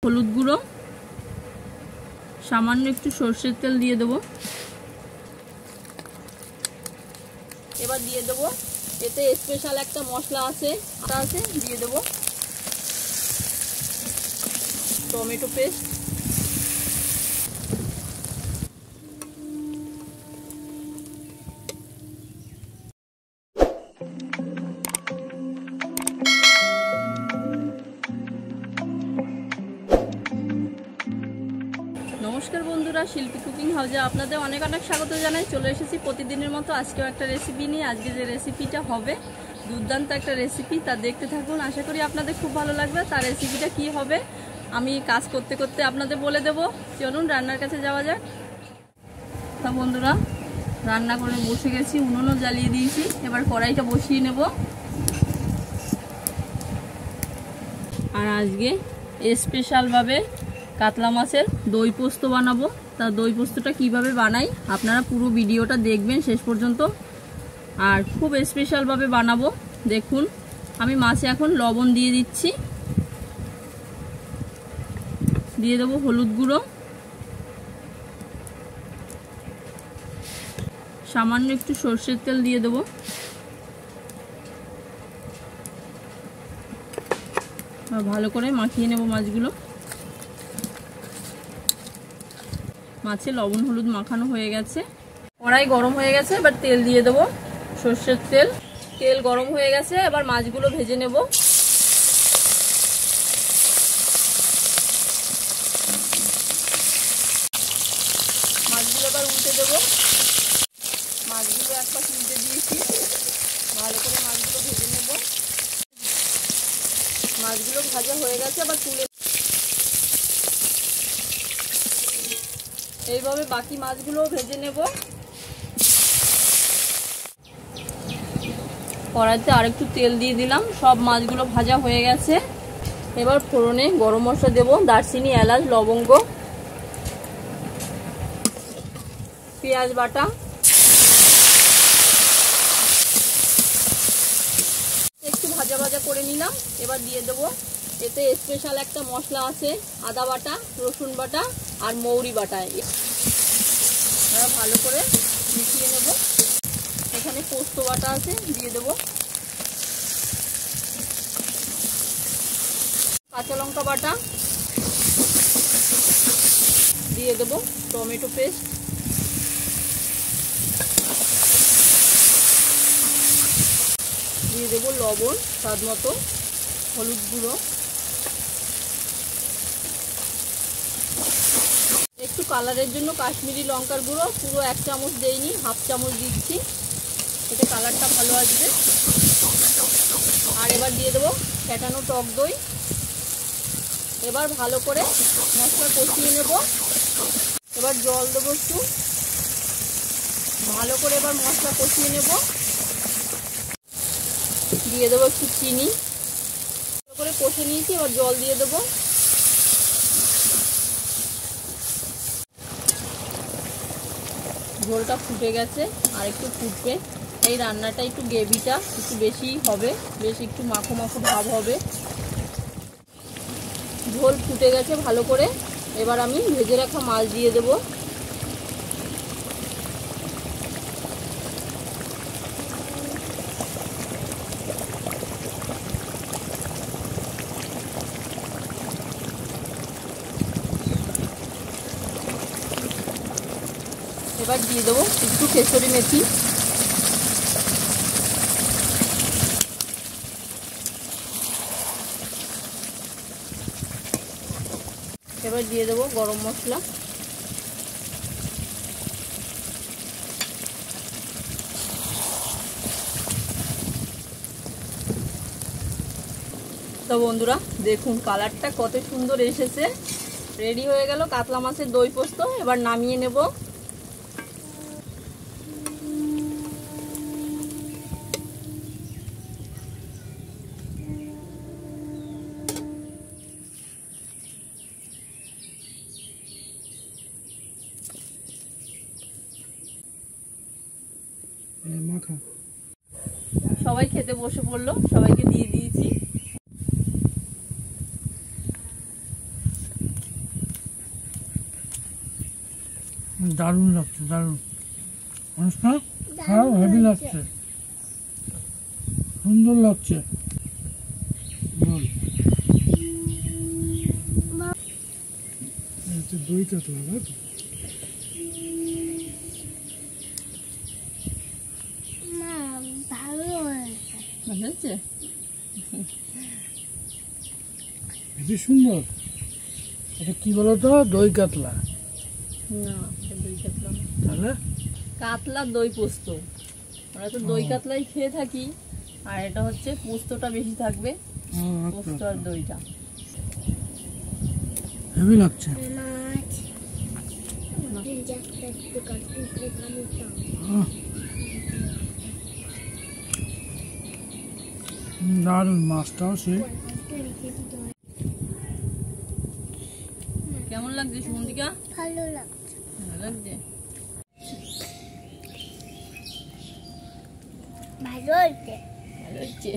হলুদ গুঁড়ো, সামান্য একটু সরষের তেল দিয়ে দেবো। এবার দিয়ে দেবো এতে স্পেশাল একটা মশলা আছে দিয়ে দেবো টমেটো পেস্ট, নমস্কার বন্ধুরা, শিল্পী কুকিং হাউসে আপনাদের অনেক অনেক স্বাগত জানাই। চলে এসেছি প্রতিদিনের মতো আজকেও একটা রেসিপি নিয়ে। আজকে যে রেসিপিটা হবে দুর্দান্ত একটা রেসিপি, তা দেখতে থাকুন। আশা করি আপনাদের খুব ভালো লাগবে। তার রেসিপিটা কি হবে আমি কাজ করতে করতে আপনাদের বলে দেব। চলুন রান্নার কাছে যাওয়া যাক। তা বন্ধুরা, রান্না করে বসে গেছি, উনুনও জ্বালিয়ে দিয়েছি। এবার কড়াইটা বসিয়ে নেব। আর আজকে স্পেশালভাবে কাতলা মাছের দই পোস্ত বানাবো। তা দই পোস্তটা কিভাবে বানাই আপনারা পুরো ভিডিওটা দেখবেন শেষ পর্যন্ত। আর খুব স্পেশালভাবে বানাবো, দেখুন। আমি মাছে এখন লবণ দিয়ে দিচ্ছি, দিয়ে দেবো হলুদ গুঁড়ো, সামান্য একটু সরষের তেল দিয়ে দেবো। ভালো করে মাখিয়ে নেব মাছগুলো। মাছে লবণ হলুদ মাখানো হয়ে গেছে। কড়াই গরম হয়ে গেছে, এবার তেল দিয়ে দেবো, সর্ষের তেল। তেল গরম হয়ে গেছে, এবার মাছগুলো ভেজে নেব। মাছগুলো এবার উল্টে দেবো। মাছগুলো এক পাশ উল্টে দিয়েছি, ভালো করে মাছগুলো ভেজে নেব। মাছগুলো ভাজা হয়ে গেছে, আবার তুলে এইভাবে বাকি মাছগুলো ভেজে নেব। কড়াইতে আরেকটু তেল দিয়ে দিলাম। সব মাছগুলো ভাজা হয়ে গেছে। এবার ফোড়নে গরম মশলা দেব, দারচিনি, এলাচ, লবঙ্গ, পেঁয়াজ বাটা, একটু ভাজা ভাজা করে নিলাম। এবার দিয়ে দেবো এতে স্পেশাল একটা মশলা আছে, আদা বাটা, রসুন বাটা আর মৌরি বাটা। ভালো করে মিশিয়ে নেব। এখানে পোস্ত বাটা আছে, দিয়ে দেবো। কাঁচা লঙ্কা বাটা দিয়ে দেবো, টমেটো পেস্ট, দিয়ে দেবো লবণ স্বাদ মতো, হলুদ গুঁড়ো, একটু কালারের জন্য কাশ্মীরি লঙ্কার গুঁড়ো পুরো 1 চামচ দেইনি, হাফ চামচ দিচ্ছি, এতে কালারটা ভালো আসবে। আর এবার দিয়ে দেবো ফেটানো টক দই। এবার ভালো করে মশলা কষিয়ে নেব। এবার জল দেবো একটু, ভালো করে এবার মশলা কষিয়ে নেব। দিয়ে দেবো একটু চিনি, ভালো করে কষে নিয়েছি। এবার জল দিয়ে দেবো। ঝোলটা ফুটে গেছে, আর একটু ফুটবে। এই রান্নাটা একটু গ্রেভিটা একটু বেশি হবে, বেশ একটু মাখো মাখো ভাব হবে। ঝোল ফুটে গেছে ভালো করে। এবার আমি ভেজে রাখা মাছ দিয়ে দেব। এবার দিয়ে দেবো একটু কেশরি মেথি, এবার দিয়ে দেবো গরম মশলা, তো বন্ধুরা দেখুন কালারটা কত সুন্দর এসেছে। রেডি হয়ে গেল কাতলা মাছের দই পোস্ত। এবার নামিয়ে নেব। সবাই খেতে বসে পড়লো, সবাইকে দিয়ে দিয়েছি। দারুণ লাগছে, দারুণ। অনুষ্কা খাও, হেভি লাগছে, সুন্দর লাগছে। বল, দই কাতলা না তো? ভালো হয়েছে? হেবি সুন্দর। এটা কি বলতো? দই কাতলা না, দই কাতলা না। তাহলে কাতলা দই পোস্ত। আমরা তো দই কাতলাই খেয়ে থাকি, আর এটা হচ্ছে পোস্তটা বেশি থাকবে, পোস্ত আর দইটা। হেভি লাগছে। দারুণ, মাছটাও সে। কেমন লাগছে সুমন্তিকা? ভালো লাগছে। ভালো লাগছে? ভালো হয়েছে। ভালো হচ্ছে।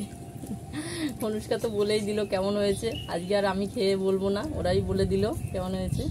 অনুষ্কা তো বলেই দিল কেমন হয়েছে। আজকে আর আমি খেয়ে বলবো না, ওরাই বলে দিল কেমন হয়েছে।